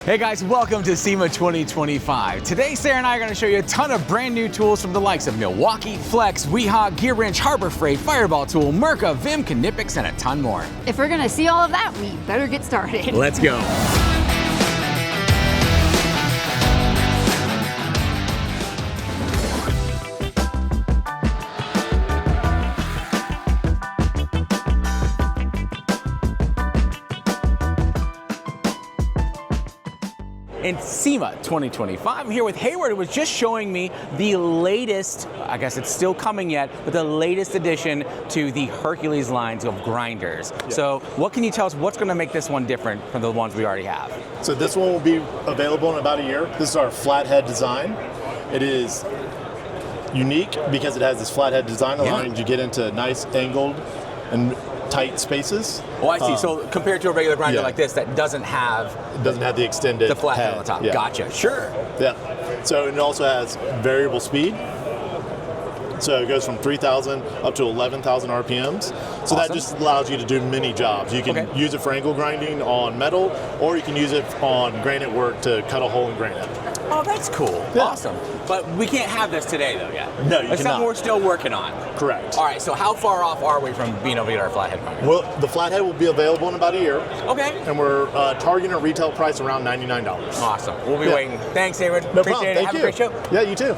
Hey guys, welcome to SEMA 2025. Today, Sarah and I are going to show you a ton of brand new tools from the likes of Milwaukee, Flex, Wiha, Gear Wrench, Harbor Freight, Fireball Tool, Mirka, Vim, Knipex, and a ton more. If we're going to see all of that, we better get started. Let's go. In SEMA 2025, I'm here with Hayward, who was just showing me the latest, I guess it's still coming yet, but the latest addition to the Hercules lines of grinders. Yeah. So what can you tell us, what's going to make this one different from the ones we already have? So this one will be available in about a year. This is our flathead design. It is unique because it has this flathead design allowing you to get into nice angled and tight spaces. Oh, I see. So compared to a regular grinder like this that doesn't have the extended flathead on the top. Yeah. Gotcha. Sure. Yeah. So it also has variable speed. So it goes from 3,000 up to 11,000 RPMs. So awesome. That just allows you to do many jobs. You can use it for angle grinding on metal, or you can use it on granite work to cut a hole in granite. Oh, that's cool. Yeah. Awesome. But we can't have this today, though, yet. No, you cannot. It's something we're still working on. Correct. All right, so how far off are we from being able to get our flathead grinder? Well, the flathead will be available in about a year. Okay. And we're targeting a retail price around $99. Awesome. We'll be waiting. Thanks, Hayward. No Appreciate problem. it. Have a great show. Yeah, you too.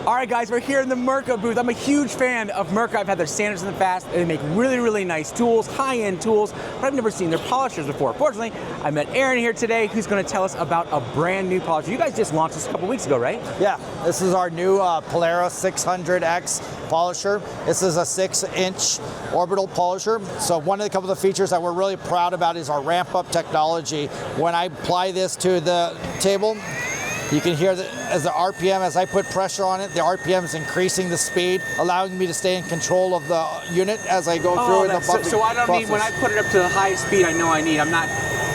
All right, guys, we're here in the Mirka booth. I'm a huge fan of Mirka. I've had their sanders in the past. They make really, really nice tools, high-end tools, but I've never seen their polishers before. Fortunately, I met Aaron here today, who's going to tell us about a brand new polisher. You guys just launched this a couple weeks ago, right? Yeah, this is our new POLAROS 600X polisher. This is a 6-inch orbital polisher. So one of the couple of the features that we're really proud about is our ramp-up technology. When I apply this to the table, you can hear that as the RPM, as I put pressure on it, the RPM is increasing the speed, allowing me to stay in control of the unit as I go through in the buffing so I don't need, when I put it up to the highest speed I know I need, I'm not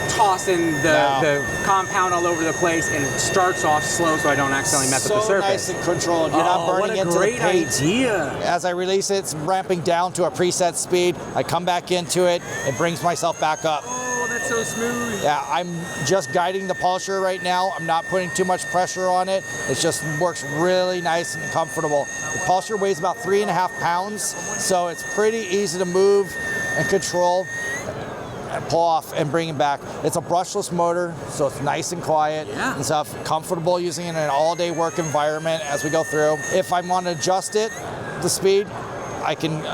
tossing the compound all over the place, and it starts off slow so I don't accidentally mess up the surface. So nice and controlled. You're not burning into the paint. What a great idea. As I release it, it's ramping down to a preset speed. I come back into it, it brings myself back up. Oh, that's so smooth. Yeah, I'm just guiding the polisher right now. I'm not putting too much pressure on it. It just works really nice and comfortable. The polisher weighs about 3.5 pounds, so it's pretty easy to move and control and pull off and bring it back. It's a brushless motor, so it's nice and quiet and stuff. Comfortable using it in an all-day work environment as we go through. If I want to adjust it, the speed, I can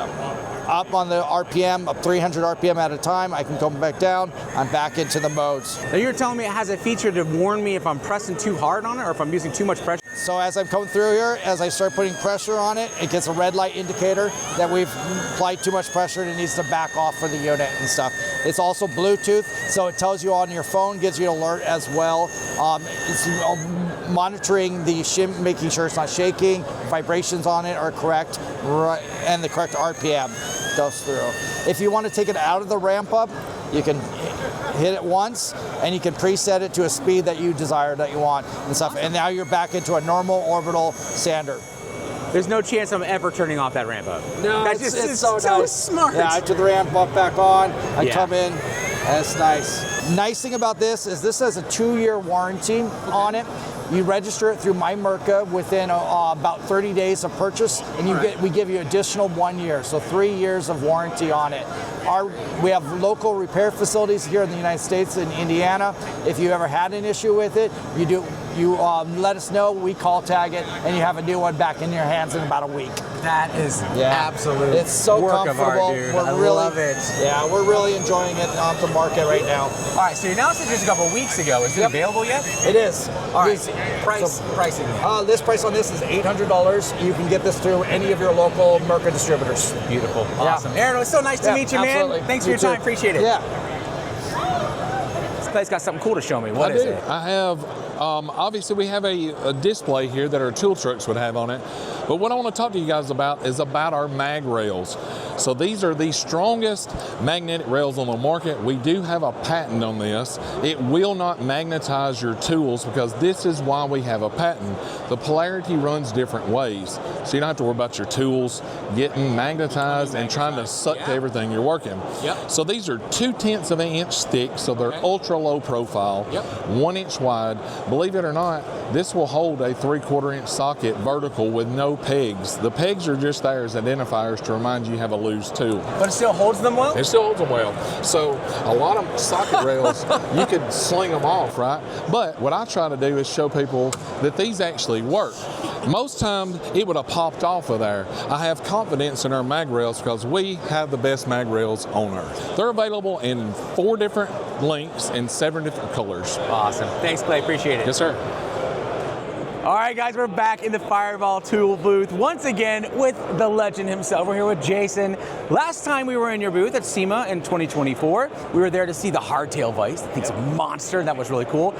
up on the RPM, up 300 RPM at a time. I can come back down. I'm back into the modes. Now you're telling me it has a feature to warn me if I'm pressing too hard on it or if I'm using too much pressure? So as I'm coming through here, as I start putting pressure on it, it gets a red light indicator that we've applied too much pressure and it needs to back off for the unit and stuff. It's also Bluetooth, so it tells you on your phone, gives you an alert as well. It's monitoring the shim, making sure it's not shaking, vibrations on it are correct, and the correct RPM goes through. If you want to take it out of the ramp up, you can hit it once and you can preset it to a speed that you desire, that you want and stuff. And now you're back into a normal orbital sander. There's no chance I'm ever turning off that ramp up. No, that's it's so nice. Smart. Yeah, I turn the ramp up back on, I come in, and it's nice. Nice thing about this is this has a 2-year warranty on it. You register it through My Mirka within about 30 days of purchase, and we give you additional 1 year, so 3 years of warranty on it. We have local repair facilities here in the United States, in Indiana. If you ever had an issue with it, you let us know, we call tag it, and you have a new one back in your hands in about a week. That is absolute it's so work comfortable. of art, dude. I love it. Yeah, we're really enjoying it on the market right now. All right, so you announced it just a couple weeks ago. Is it available yet? It is. All right, pricing. List price on this is $800. You can get this through any of your local Mirka distributors. Beautiful. Awesome. Aaron, it was so nice to meet you, absolutely. man. Thanks for your time. Appreciate it. Yeah. This place got something cool to show me. What is it? I have, obviously we have a display here that our tool trucks would have on it. But what I want to talk to you guys about is about our mag rails. So these are the strongest magnetic rails on the market. We do have a patent on this. It will not magnetize your tools because this is why we have a patent. The polarity runs different ways. So you don't have to worry about your tools getting magnetized and trying to suck to everything you're working. Yep. So these are 2/10 of an inch thick, so they're ultra low profile, 1 inch wide. Believe it or not, this will hold a 3/4 inch socket vertical with no pegs. The pegs are just there as identifiers to remind you have a loose tool. But it still holds them well? It still holds them well. So a lot of socket rails, you could sling them off, right? But what I try to do is show people that these actually work. Most times it would have popped off of there. I have confidence in our mag rails because we have the best mag rails on earth. They're available in 4 different lengths and 7 different colors. Awesome. Thanks, Clay. Appreciate it. Yes, sir. All right, guys, we're back in the Fireball tool booth once again with the legend himself. We're here with Jason. Last time we were in your booth at SEMA in 2024, we were there to see the hardtail vise. The thing's a monster, and that was really cool.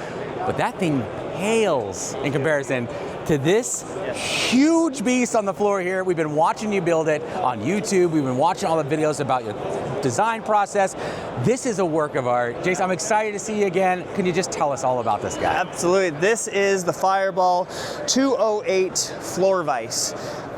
But that thing pales in comparison to this huge beast on the floor here. We've been watching you build it on YouTube. We've been watching all the videos about your design process. This is a work of art. Jason, I'm excited to see you again. Can you just tell us all about this guy? Absolutely. This is the Fireball 208 floor vise.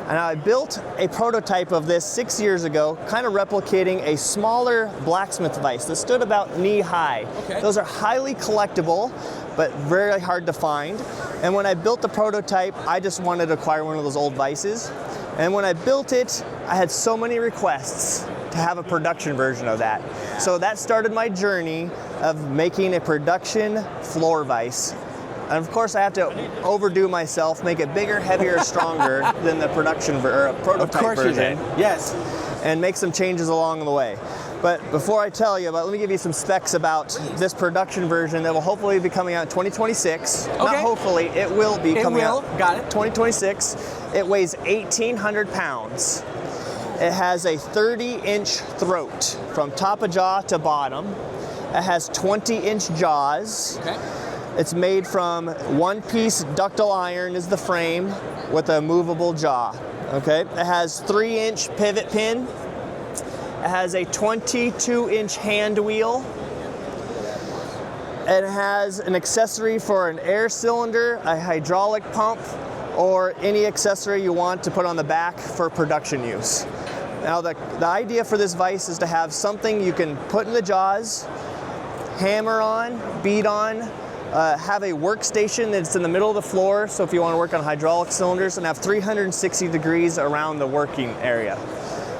And I built a prototype of this 6 years ago, kind of replicating a smaller blacksmith vise that stood about knee high. Okay. Those are highly collectible, but very hard to find. And when I built the prototype, I just wanted to acquire one of those old vices. And when I built it, I had so many requests to have a production version of that. So that started my journey of making a production floor vise. And of course, I have to overdo myself, make it bigger, heavier, stronger than the production or prototype version. Yes, and make some changes along the way. But before I tell you about, let me give you some specs about this production version that will hopefully be coming out in 2026. Okay. Not hopefully, it will be coming out. Got it. 2026. It weighs 1,800 pounds. It has a 30-inch throat from top of jaw to bottom. It has 20-inch jaws. Okay. It's made from one-piece ductile iron is the frame with a movable jaw. Okay. It has 3-inch pivot pin. It has a 22-inch hand wheel. It has an accessory for an air cylinder, a hydraulic pump, or any accessory you want to put on the back for production use. Now the idea for this vise is to have something you can put in the jaws, hammer on, beat on, have a workstation that's in the middle of the floor, so if you want to work on hydraulic cylinders, and have 360 degrees around the working area.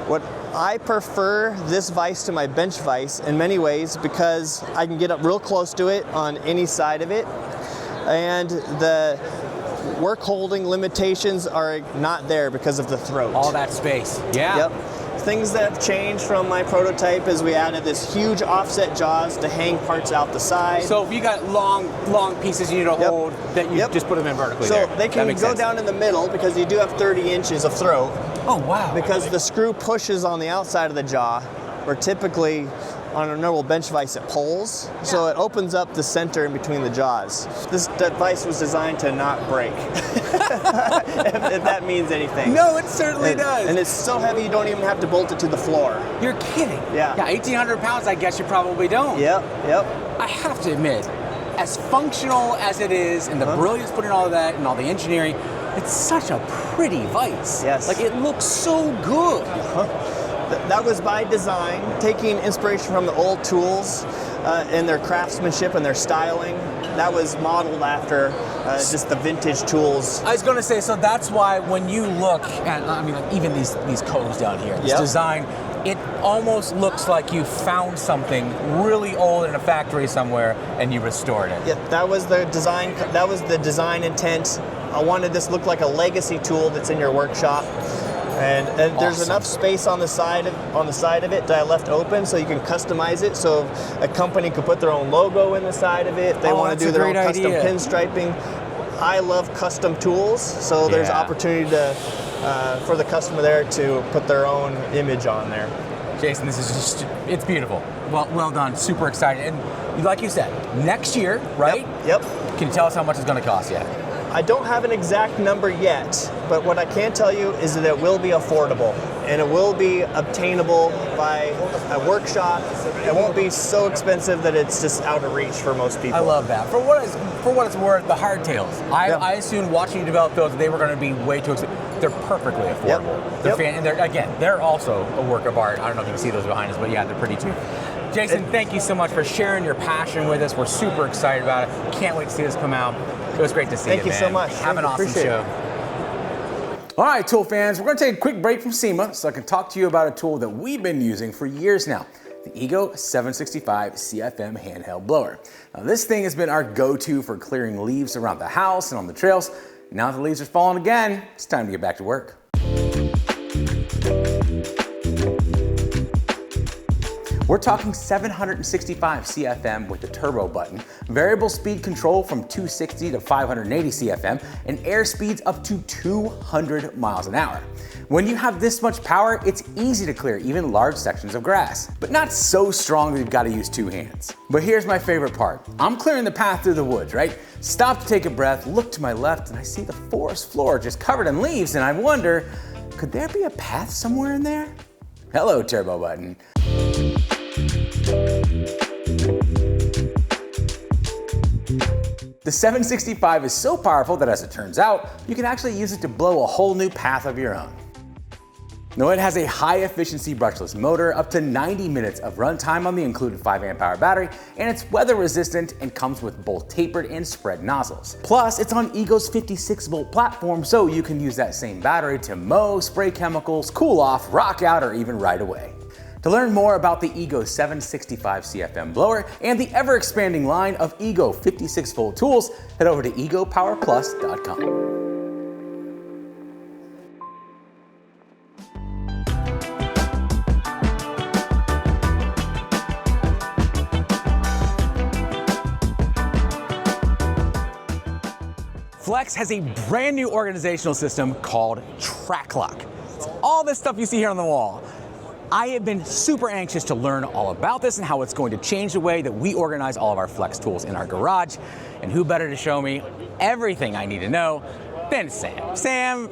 What I prefer this vise to my bench vise in many ways because I can get up real close to it on any side of it, and the work holding limitations are not there because of the throat. All that space. Yeah. Yep. Things that have changed from my prototype is we added this huge offset jaws to hang parts out the side. So if you got long pieces you need to hold, that you just put them in vertically so there. they can go down in the middle because you do have 30 inches of throat. Oh, wow. Because the screw pushes on the outside of the jaw, where typically on a normal bench vise it pulls, so it opens up the center in between the jaws. This device was designed to not break, if that means anything. No, it certainly does. And it's so heavy you don't even have to bolt it to the floor. You're kidding. Yeah. Yeah, 1,800 pounds, I guess you probably don't. Yep. I have to admit, as functional as it is, and the brilliance put in all of that, and all the engineering, it's such a pretty vise. Yes. Like, it looks so good. That was by design, taking inspiration from the old tools and their craftsmanship and their styling. That was modeled after just the vintage tools. I was going to say, so that's why when you look at, I mean, like even these codes down here, this design, it almost looks like you found something really old in a factory somewhere and you restored it. Yeah, that was the design. That was the design intent. I wanted this to look like a legacy tool that's in your workshop. And there's enough space on the side of it that I left open so you can customize it. So a company could put their own logo in the side of it if they want to do their own custom pinstriping. I love custom tools, so there's opportunity to for the customer there to put their own image on there. Jason, this is just, it's beautiful. Well done, super excited. And like you said, next year, right? Yep. Can you tell us how much it's going to cost yet? I don't have an exact number yet, but what I can tell you is that it will be affordable and it will be obtainable by a workshop. It won't be so expensive that it's just out of reach for most people. I love that. For what it's worth, the hardtails. I assumed watching you develop those, they were going to be way too expensive. They're perfectly affordable. They're and they're also a work of art. I don't know if you can see those behind us, but yeah, they're pretty too. Jason, thank you so much for sharing your passion with us. We're super excited about it. Can't wait to see this come out. It was great to see you, man. Thank you so much. Have an awesome show. All right, tool fans, we're going to take a quick break from SEMA so I can talk to you about a tool that we've been using for years now, the Ego 765 CFM handheld blower. Now, this thing has been our go-to for clearing leaves around the house and on the trails. Now that the leaves are falling again, it's time to get back to work. We're talking 765 CFM with the turbo button, variable speed control from 260 to 580 CFM, and air speeds up to 200 miles an hour. When you have this much power, it's easy to clear even large sections of grass, but not so strong that you've got to use two hands. But here's my favorite part. I'm clearing the path through the woods, right? Stop to take a breath, look to my left, and I see the forest floor just covered in leaves, and I wonder, could there be a path somewhere in there? Hello, turbo button. The 765 is so powerful that, as it turns out, you can actually use it to blow a whole new path of your own. Now, it has a high-efficiency brushless motor, up to 90 minutes of runtime on the included 5-amp-hour battery, and it's weather-resistant and comes with both tapered and spread nozzles. Plus, it's on Ego's 56-volt platform, so you can use that same battery to mow, spray chemicals, cool off, rock out, or even ride away. To learn more about the Ego 765 CFM blower and the ever-expanding line of Ego 56-volt tools, head over to egopowerplus.com. Flex has a brand new organizational system called TrackLock. It's all this stuff you see here on the wall. I have been super anxious to learn all about this and how it's going to change the way that we organize all of our Flex tools in our garage. And who better to show me everything I need to know than Sam. Sam,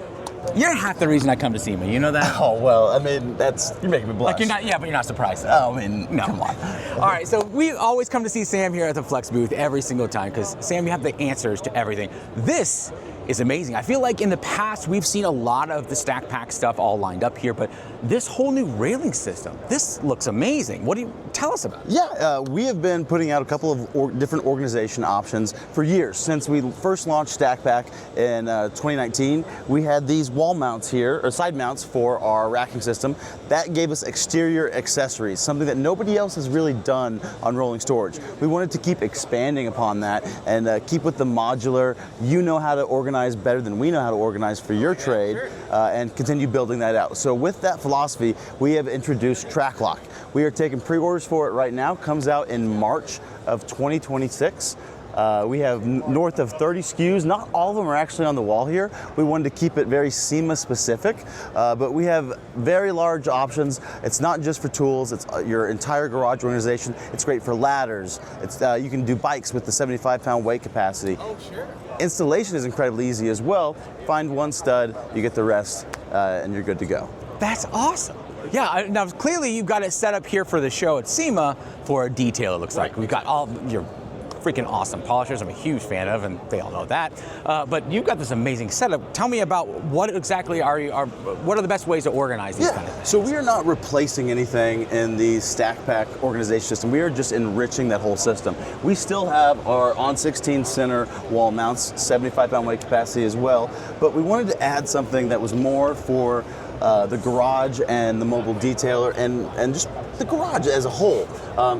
you're half the reason I come to SEMA, you know that? Oh, well, I mean, you're making me blush. Like you're not, yeah, but you're not surprised though. Oh, I mean, no. Come on. All right, so we always come to see Sam here at the Flex booth every single time because Sam, you have the answers to everything. This is amazing. I feel like in the past we've seen a lot of the stack pack stuff all lined up here, but this whole new railing system, this looks amazing. What do you tell us about it? Yeah, we have been putting out a couple of different organization options for years. Since we first launched Stack Pack in 2019, we had these wall mounts here, or side mounts for our racking system. That gave us exterior accessories, something that nobody else has really done on rolling storage. We wanted to keep expanding upon that and keep with the modular, you know how to organize better than we know how to organize for your trade, and continue building that out. So with that philosophy, we have introduced TrackLock. We are taking pre-orders for it right now. Comes out in March of 2026. We have north of 30 SKUs. Not all of them are actually on the wall here. We wanted to keep it very SEMA specific, but we have very large options. It's not just for tools, it's your entire garage organization. It's great for ladders. It's you can do bikes with the 75-pound weight capacity. Oh, sure. Installation is incredibly easy as well. Find one stud, you get the rest, and you're good to go. That's awesome. Yeah, now clearly you've got it set up here for the show at SEMA for a detail, it looks like. We've got all your freaking awesome polishers I'm a huge fan of, and they all know that. But you've got this amazing setup. Tell me about what exactly what are the best ways to organize these kind of things? So we are not replacing anything in the Stack Pack organization system. We are just enriching that whole system. We still have our on 16 center wall mounts, 75-pound weight capacity as well, but we wanted to add something that was more for the garage and the mobile detailer and just the garage as a whole.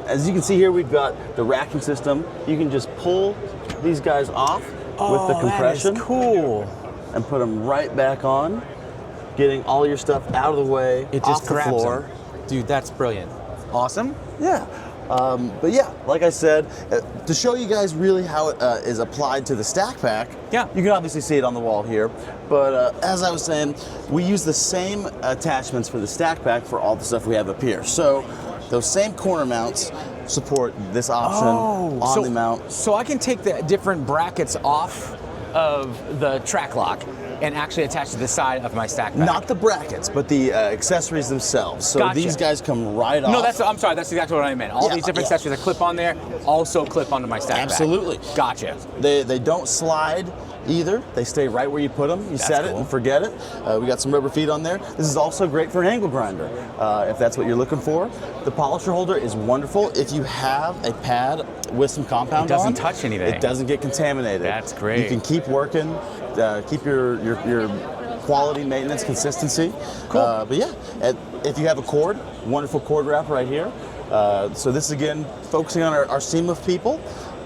As you can see here, we've got the racking system. You can just pull these guys off with the compression. That is cool. And put them right back on, getting all your stuff out of the way, it just off the grabs floor. them. Dude, that's brilliant. Awesome. Yeah. But yeah, like I said, to show you guys really how it is applied to the Stack Pack, yeah, you can obviously see it on the wall here, but as I was saying, we use the same attachments for the Stack Pack for all the stuff we have up here. So those same corner mounts support this option on the mount. So I can take the different brackets off of the track lock and actually attached to the side of my stack pack. Not the brackets, but the accessories themselves. So Gotcha. these guys come right off. No, I'm sorry, that's exactly what I meant. All these different accessories that clip on there also clip onto my stack Absolutely. pack. Gotcha. They don't slide either. They stay right where you put them. You set it and forget it. We got some rubber feet on there. This is also great for an angle grinder, if that's what you're looking for. The polisher holder is wonderful. If you have a pad with some compound It doesn't on, touch anything. It doesn't get contaminated. That's great. You can keep working, keep your quality maintenance consistency. Cool. But yeah, if you have a cord, wonderful cord wrap right here. So this is again focusing on our SEMA people.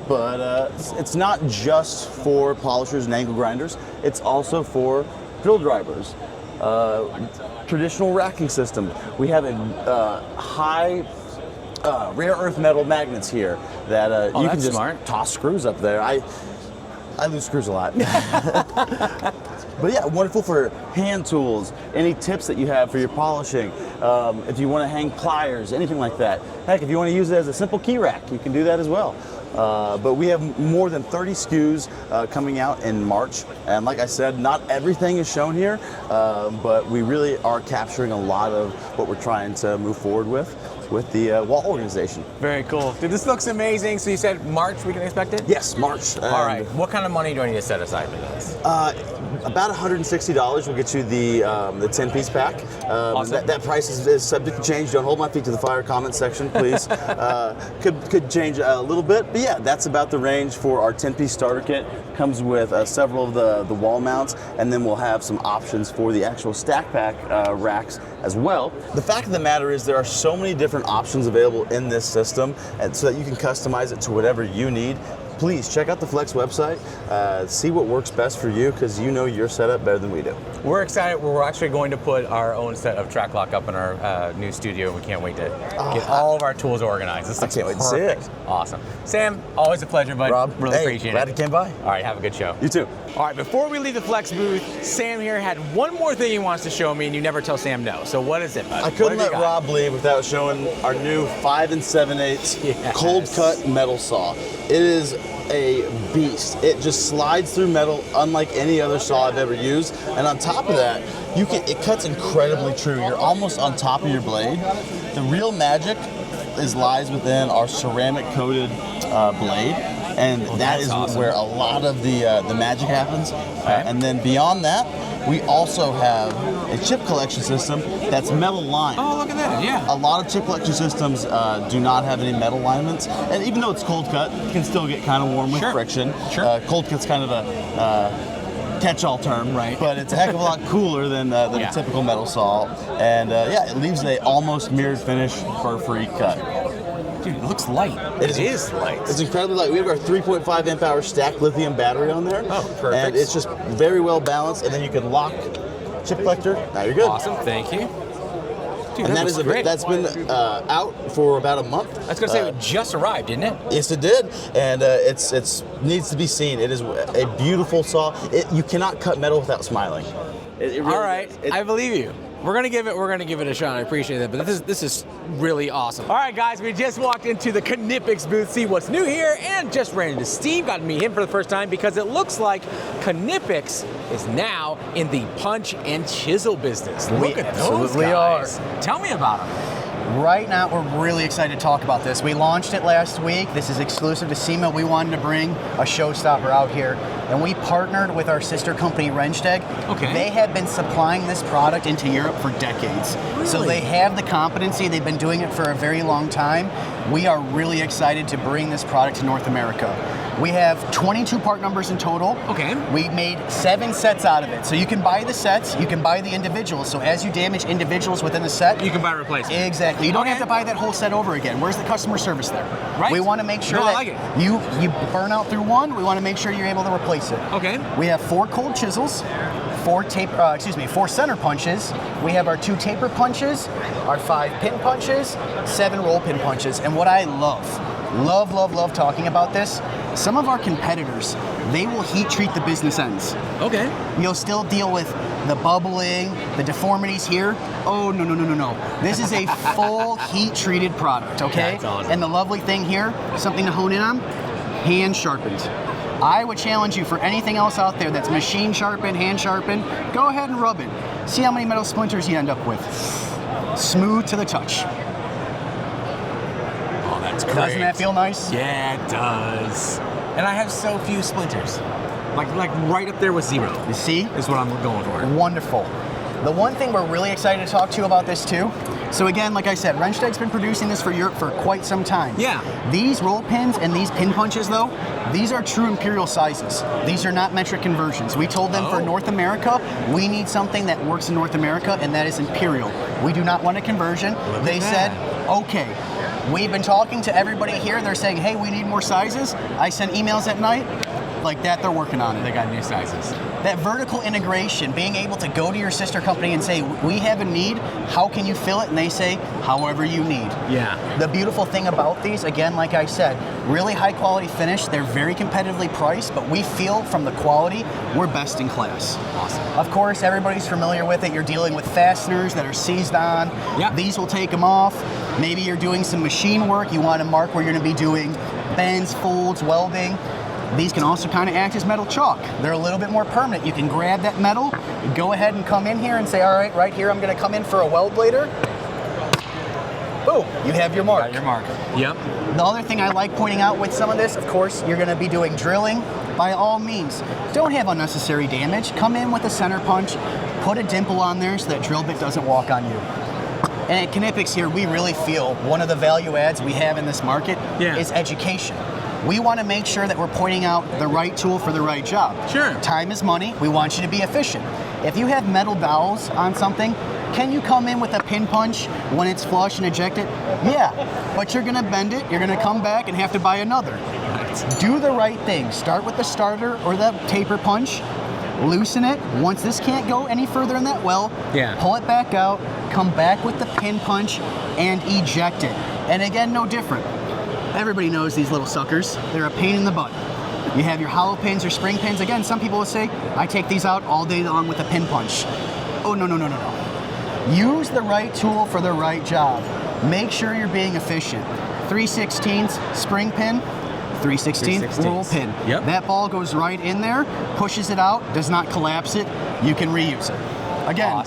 But it's not just for polishers and angle grinders. It's also for drill drivers, traditional racking system. We have a high rare earth metal magnets here that you can just toss screws up there. I lose screws a lot. But yeah, wonderful for hand tools, any tips that you have for your polishing, if you want to hang pliers, anything like that. Heck, if you want to use it as a simple key rack, you can do that as well. But we have more than 30 SKUs coming out in March. And like I said, not everything is shown here, but we really are capturing a lot of what we're trying to move forward with the wall organization. Very cool. Dude, this looks amazing. So you said March we can expect it? Yes, March. All right. What kind of money do I need to set aside for this? About $160 will get you the 10-piece pack. Awesome. That price is subject to change. Don't hold my feet to the fire. Comment section, please. Could change a little bit, but yeah, that's about the range for our 10-piece starter kit. Comes with several of the wall mounts, and then we'll have some options for the actual stack pack racks as well. The fact of the matter is there are so many different options available in this system, and so that you can customize it to whatever you need. Please check out the Flex website, see what works best for you, because you know your setup better than we do. We're excited. We're actually going to put our own set of track lock up in our new studio. We can't wait to get all of our tools organized. This looks can't wait to see it. Awesome. Sam, always a pleasure, bud. Rob, really hey, appreciate glad it. you came by. All right, have a good show. You too. All right, before we leave the Flex booth, Sam here had one more thing he wants to show me, and you never tell Sam no. So what is it, bud? I couldn't let Rob leave without showing our new 5 7/8 cold cut metal saw. It is a beast. It just slides through metal unlike any other saw I've ever used. And on top of that, it cuts incredibly true. You're almost on top of your blade. The real magic lies within our ceramic coated blade. And that is awesome. Where a lot of the magic happens. And then beyond that, we also have a chip collection system that's metal lined. Oh, look at that, yeah. A lot of chip collection systems do not have any metal alignments. And even though it's cold cut, it can still get kind of warm with friction. Sure. Cold cut's kind of a catch-all term, right? But it's a heck of a lot cooler than a typical metal saw. And it leaves a almost mirrored finish burr-free cut. Dude, it looks light. It is light. It's incredibly light. We have our 3.5 amp hour stacked lithium battery on there. Oh, perfect. And it's just very well balanced. And then you can lock chip collector. Now you're good. Awesome, thank you. Dude, and that's great. That's been out for about a month. I was gonna say it just arrived, didn't it? Yes, it did, and it's needs to be seen. It is a beautiful saw. You cannot cut metal without smiling. It really all right, I believe you. We're gonna give it a shot. I appreciate it, but this is really awesome. All right, guys, we just walked into the Knipex booth, see what's new here, and just ran into Steve. Got to meet him for the first time because it looks like Knipex is now in the punch and chisel business. Look at those guys. Tell me about them. Right now, we're really excited to talk about this. We launched it last week. This is exclusive to SEMA. We wanted to bring a showstopper out here, and we partnered with our sister company, Rennsteg. Okay. They have been supplying this product into Europe for decades. Really? So they have the competency. They've been doing it for a very long time. We are really excited to bring this product to North America. We have 22 part numbers in total. Okay. We made 7 sets out of it. So you can buy the sets, you can buy the individuals. So as you damage individuals within the set, you can buy a replacement. Exactly. You don't have to buy that whole set over again. Where's the customer service there? Right. We want to make sure that you burn out through one. We want to make sure you're able to replace it. Okay. We have 4 cold chisels, 4 center punches. We have our 2 taper punches, our 5 pin punches, 7 roll pin punches. And what I love talking about this, some of our competitors, they will heat treat the business ends. Okay. You'll still deal with the bubbling, the deformities here. Oh, no. This is a full heat treated product, okay? That's awesome. And the lovely thing here, something to hone in on, hand sharpened. I would challenge you for anything else out there that's machine sharpened, hand sharpened, go ahead and rub it. See how many metal splinters you end up with. Smooth to the touch. Oh, that's great. Doesn't that feel nice? Yeah, it does. And I have so few splinters. Like right up there with 0. You see? Is what I'm going for. Wonderful. The one thing we're really excited to talk to you about this too. So again, like I said, Wrenchteg's been producing this for Europe for quite some time. Yeah. These roll pins and these pin punches though, these are true imperial sizes. These are not metric conversions. We told them for North America, we need something that works in North America, and that is imperial. We do not want a conversion. They said, okay. We've been talking to everybody here. They're saying, hey, we need more sizes. I send emails at night. Like that, they're working on it. They got new sizes. That vertical integration, being able to go to your sister company and say, we have a need, how can you fill it? And they say, however you need. Yeah. The beautiful thing about these, again, like I said, really high quality finish. They're very competitively priced, but we feel from the quality, we're best in class. Awesome. Of course, everybody's familiar with it. You're dealing with fasteners that are seized on. Yep. These will take them off. Maybe you're doing some machine work. You want to mark where you're going to be doing bends, folds, welding. These can also kind of act as metal chalk. They're a little bit more permanent. You can grab that metal, go ahead and come in here and say, all right, right here, I'm going to come in for a weld later. Boom, you have your mark. Got your mark. Yep. The other thing I like pointing out with some of this, of course, you're going to be doing drilling. By all means, don't have unnecessary damage. Come in with a center punch, put a dimple on there so that drill bit doesn't walk on you. And at Knipex here, we really feel one of the value adds we have in this market is education. We want to make sure that we're pointing out the right tool for the right job. Sure. Time is money. We want you to be efficient. If you have metal dowels on something, can you come in with a pin punch when it's flush and eject it? Yeah, but you're going to bend it. You're going to come back and have to buy another. Do the right thing. Start with the starter or the taper punch. Loosen it. Once this can't go any further in that well, pull it back out, come back with the pin punch, and eject it. And again, no different. Everybody knows these little suckers. They're a pain in the butt. You have your hollow pins or spring pins. Again, some people will say, I take these out all day long with a pin punch. Oh, no, no, no, no, no. Use the right tool for the right job. Make sure you're being efficient. 3/16 spring pin, 3/16 roll pin. Yep. That ball goes right in there, pushes it out, does not collapse it. You can reuse it. Again,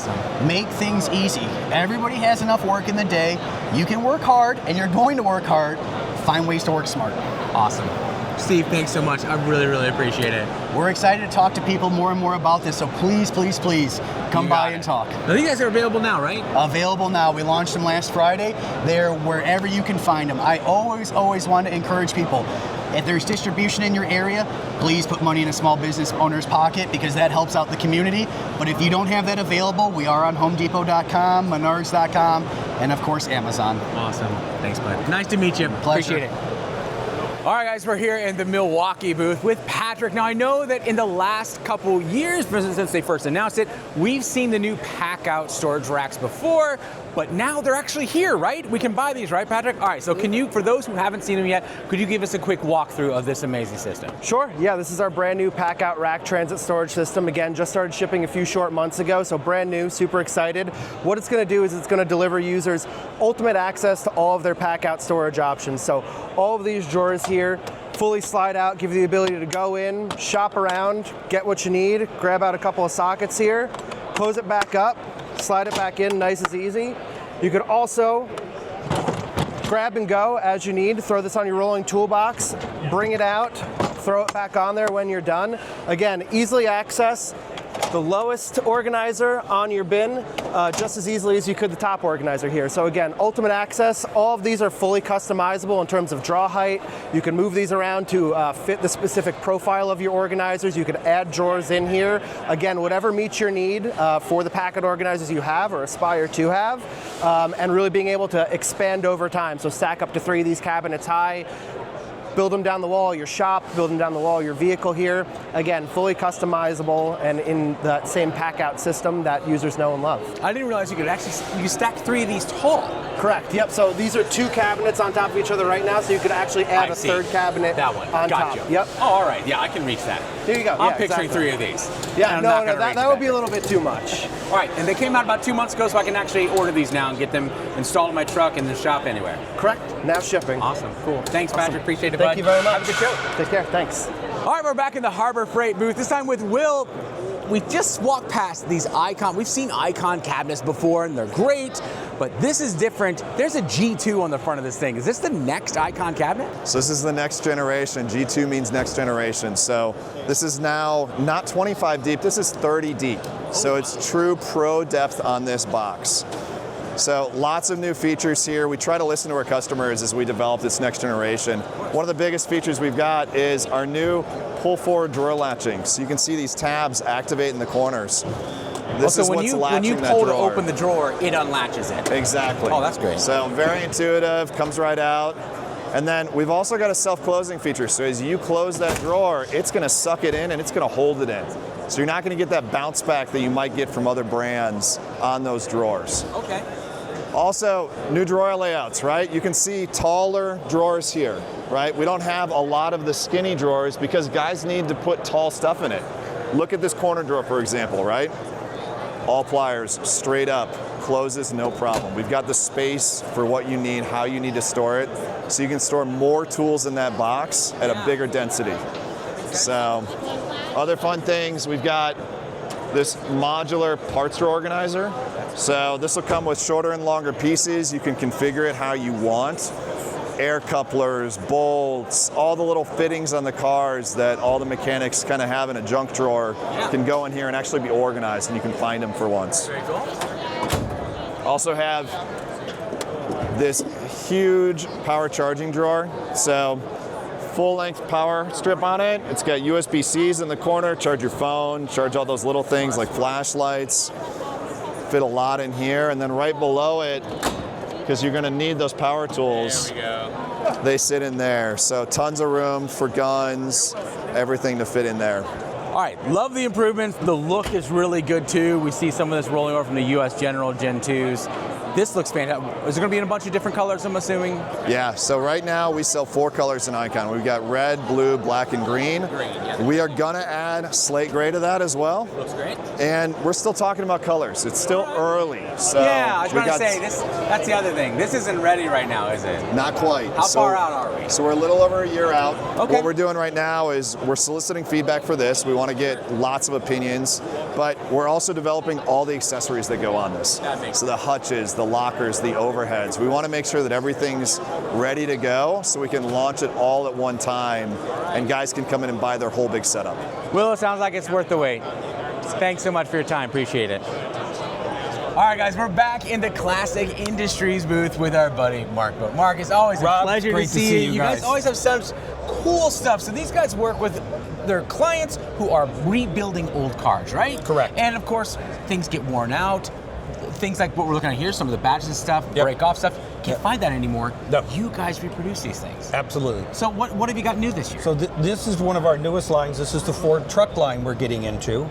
make things easy. Everybody has enough work in the day. You can work hard, and you're going to work hard. Find ways to work smart. Awesome. Steve, thanks so much. I really, really appreciate it. We're excited to talk to people more and more about this, so please, please, please come by and talk. Now, you guys are available now, right? Available now. We launched them last Friday. They're wherever you can find them. I always want to encourage people. If there's distribution in your area, please put money in a small business owner's pocket because that helps out the community. But if you don't have that available, we are on HomeDepot.com, Menards.com, and of course, Amazon. Awesome. Thanks, bud. Nice to meet you. Pleasure. Appreciate it. All right, guys, we're here in the Milwaukee booth with Patrick. Now, I know that in the last couple years, since they first announced it, we've seen the new Packout storage racks before, but now they're actually here, right? We can buy these, right, Patrick? All right, so can you, for those who haven't seen them yet, could you give us a quick walkthrough of this amazing system? Sure, yeah, this is our brand new Packout rack transit storage system. Again, just started shipping a few short months ago, so brand new, super excited. What it's gonna do is it's gonna deliver users ultimate access to all of their Packout storage options. So all of these drawers here fully slide out, give you the ability to go in, shop around, get what you need, grab out a couple of sockets here, close it back up, slide it back in nice as easy. You could also grab and go as you need, throw this on your rolling toolbox, bring it out, throw it back on there when you're done. Again, easily access the lowest organizer on your bin just as easily as you could the top organizer here. So again, ultimate access. All of these are fully customizable in terms of draw height. You can move these around to fit the specific profile of your organizers. You can add drawers in here. Again, whatever meets your need for the Packout organizers you have or aspire to have, and really being able to expand over time. So stack up to 3 of these cabinets high, build them down the wall of your shop, build them down the wall of your vehicle here. Again, fully customizable and in that same Packout system that users know and love. I didn't realize you could actually stack 3 of these tall. Correct, yep, so these are 2 cabinets on top of each other right now, so you could actually add a third cabinet on top. Yep. Oh, all right, yeah, I can reach that. There you go. I'm picturing 3 of these. Yeah, no, that would be a little bit too much. All right, and they came out about 2 months ago, so I can actually order these now and get them installed in my truck and the shop anywhere. Correct, now shipping. Awesome, cool. Thanks, Patrick, appreciate it, Thank you very much. Have a good show. Take care, thanks. All right, we're back in the Harbor Freight booth, this time with Will. We just walked past these Icon. We've seen Icon cabinets before, and they're great, but this is different. There's a G2 on the front of this thing. Is this the next Icon cabinet? So this is the next generation. G2 means next generation. So this is now not 25 deep, this is 30 deep. So it's true pro depth on this box. So lots of new features here. We try to listen to our customers as we develop this next generation. One of the biggest features we've got is our new pull forward drawer latching. So you can see these tabs activate in the corners. This is what's latching that drawer. When you pull to open the drawer, it unlatches it. Exactly. Oh, that's great. So very intuitive, comes right out. And then we've also got a self-closing feature. So as you close that drawer, it's gonna suck it in and it's gonna hold it in. So you're not gonna get that bounce back that you might get from other brands on those drawers. Okay. Also, new drawer layouts, right? You can see taller drawers here, right? We don't have a lot of the skinny drawers because guys need to put tall stuff in it. Look at this corner drawer, for example, right? All pliers, straight up, closes, no problem. We've got the space for what you need, how you need to store it, so you can store more tools in that box at a bigger density. So, other fun things, we've got this modular parts drawer organizer. So this will come with shorter and longer pieces. You can configure it how you want. Air couplers, bolts, all the little fittings on the cars that all the mechanics kind of have in a junk drawer can go in here and actually be organized, and you can find them for once. Very cool. Also have this huge power charging drawer. So full-length power strip on it. It's got USB-Cs in the corner, charge your phone, charge all those little things like flashlights. Fit a lot in here, and then right below it, because you're gonna need those power tools, There we go. they sit in there. So tons of room for guns, everything to fit in there. All right, love the improvements. The look is really good too. We see some of this rolling over from the US General Gen 2s. This looks fantastic. Is it going to be in a bunch of different colors, I'm assuming? Yeah, so right now we sell 4 colors in Icon. We've got red, blue, black, and green. We are gonna add slate gray to that as well. Looks great. And we're still talking about colors. It's still early. So yeah, I was going to say, that's the other thing. This isn't ready right now, is it? Not quite. How far out are we? So we're a little over a year out. Okay. What we're doing right now is we're soliciting feedback for this. We want to get lots of opinions, but we're also developing all the accessories that go on this. That makes so the hutches, the lockers, the overheads. We want to make sure that everything's ready to go so we can launch it all at one time and guys can come in and buy their whole big setup. Will, it sounds like it's worth the wait. Thanks so much for your time. Appreciate it. All right, guys, we're back in the Classic Industries booth with our buddy Mark. But Mark, it's always a pleasure to see you. You guys always have such cool stuff. So these guys work with their clients who are rebuilding old cars, right? Correct. And of course, things get worn out. Things like what we're looking at here, some of the badges and stuff, break off stuff. Can't find that anymore. No. You guys reproduce these things. Absolutely. So what have you got new this year? So this is one of our newest lines. This is the Ford truck line we're getting into.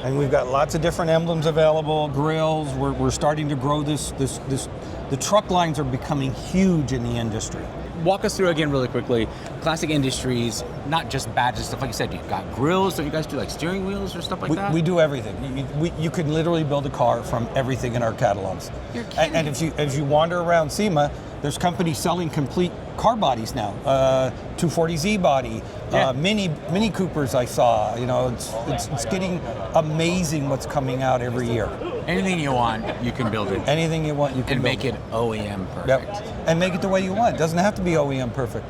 And we've got lots of different emblems available, grills. We're starting to grow this. The truck lines are becoming huge in the industry. Walk us through again really quickly. Classic Industries, not just badges, stuff like you said. You've got grills. Don't you guys do like steering wheels or stuff like that? We do everything. You can literally build a car from everything in our catalogs. You're kidding. And if you wander around SEMA, there's companies selling complete car bodies now. 240Z body, Mini Coopers I saw. You know, it's getting amazing what's coming out every year. Anything you want, you can build it. Anything you want, you can and build make it OEM perfect. Yep. And make it the way you want. It doesn't have to be OEM perfect.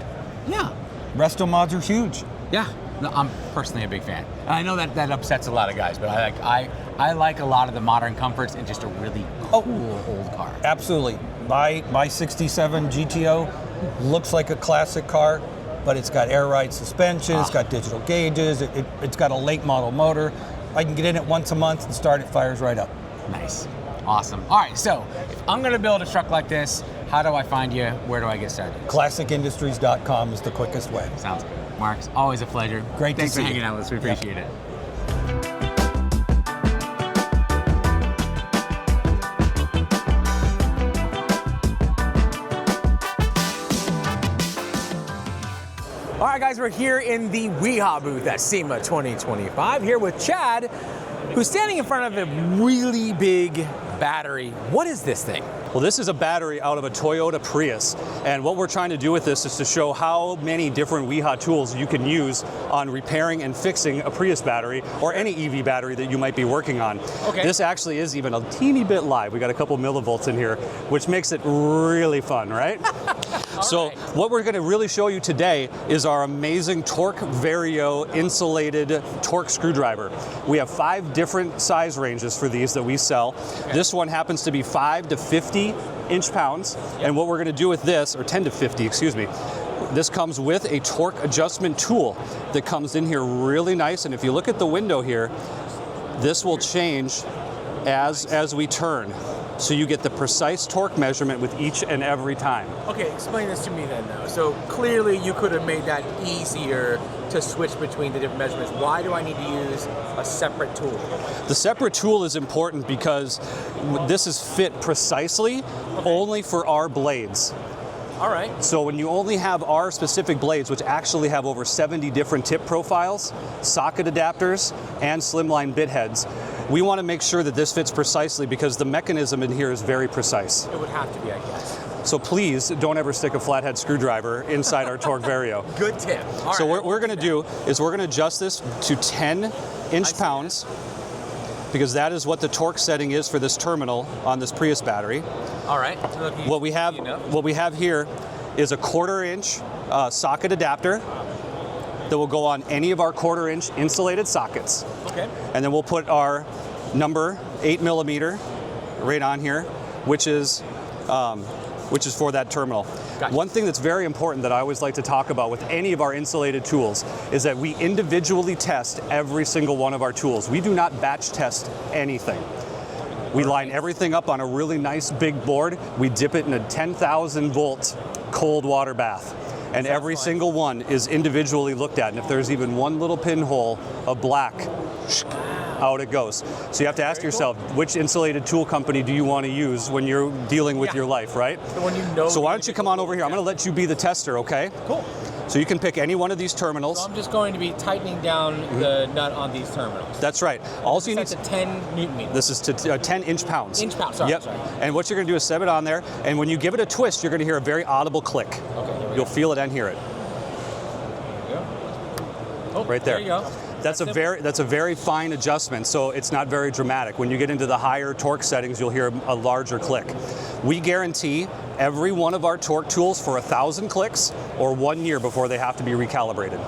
Yeah. Resto mods are huge. Yeah. No, I'm personally a big fan. And I know that upsets a lot of guys, but I like a lot of the modern comforts and just a really cool old car. Absolutely. My 67 GTO looks like a classic car, but it's got air ride suspension, it's got digital gauges, it's got a late model motor. I can get in it once a month and start it, fires right up. Nice. Awesome. All right, so if I'm going to build a truck like this, how do I find you? Where do I get started? ClassicIndustries.com is the quickest way. Sounds good. Mark, it's always a pleasure. Great to see you. Thanks for hanging out with us. We appreciate it. All right, guys, we're here in the Wiha booth at SEMA 2025, here with Chad, who's standing in front of a really big battery. What is this thing? Well, this is a battery out of a Toyota Prius, and what we're trying to do with this is to show how many different Wiha tools you can use on repairing and fixing a Prius battery or any EV battery that you might be working on. Okay. This actually is even a teeny bit live. We got a couple millivolts in here, which makes it really fun, right? So what we're going to really show you today is our amazing Torque Vario insulated torque screwdriver. We have 5 different size ranges for these that we sell. Okay. This one happens to be 5 to 50 inch-pounds, and what we're going to do with this, or 10 to 50, excuse me, this comes with a torque adjustment tool that comes in here really nice, and if you look at the window here, this will change as we turn. So you get the precise torque measurement with each and every time. Okay, explain this to me then though. So clearly you could have made that easier to switch between the different measurements. Why do I need to use a separate tool? The separate tool is important because this is fit precisely only for our blades. All right. So when you only have our specific blades, which actually have over 70 different tip profiles, socket adapters, and slimline bit heads, we want to make sure that this fits precisely because the mechanism in here is very precise. It would have to be, I guess. So please don't ever stick a flathead screwdriver inside our Torque Vario. Good tip. All so right. what we're going to do is we're going to adjust this to 10 inch-pounds because that is what the torque setting is for this terminal on this Prius battery. All right. What we have here is a 1/4 inch socket adapter that will go on any of our 1/4 inch insulated sockets. Okay. And then we'll put our number 8mm right on here, which is for that terminal. Gotcha. One thing that's very important that I always like to talk about with any of our insulated tools is that we individually test every single one of our tools. We do not batch test anything. We line everything up on a really nice big board. We dip it in a 10,000 volt cold water bath. And every single one is individually looked at. And if there's even one little pinhole of black, out it goes. So you have to ask yourself, which insulated tool company do you want to use when you're dealing with your life, right? The one you know. So why don't you come on over here? I'm going to let you be the tester, okay? Cool. So you can pick any one of these terminals. So I'm just going to be tightening down the nut on these terminals. That's right. All you need to 10 Newton meters. This is to 10 inch-pounds. Inch-pounds, sorry. Yep. Sorry. And what you're going to do is set it on there, and when you give it a twist, you're going to hear a very audible click. Okay. You'll feel it and hear it. Oh, right there. There you go. That's a very fine adjustment, so it's not very dramatic. When you get into the higher torque settings, you'll hear a larger click. We guarantee every one of our torque tools for 1,000 clicks or 1 year before they have to be recalibrated.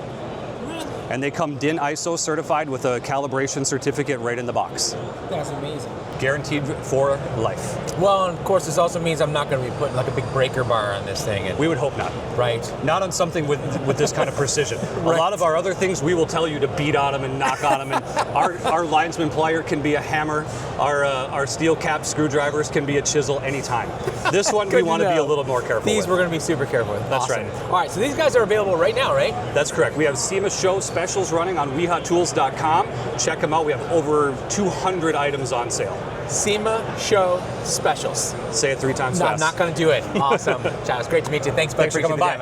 And they come DIN ISO certified with a calibration certificate right in the box. That's amazing. Guaranteed for life. Well, and of course, this also means I'm not going to be putting like a big breaker bar on this thing. And, we would hope not. Right. Not on something with this kind of precision. Right. A lot of our other things, we will tell you to beat on them and knock on them. And our linesman plier can be a hammer. Our steel cap screwdrivers can be a chisel anytime. This one we want to be a little more careful These with. we're going to be super careful with. That's Awesome. right. All right, so these guys are available right now, right? That's correct. We have SEMA Show specials running on WihaTools.com. Check them out. We have over 200 items on sale. SEMA Show specials. Say it 3 times No, fast. I'm not going to do it. Awesome. Chad, it's great to meet you. Thanks for coming by.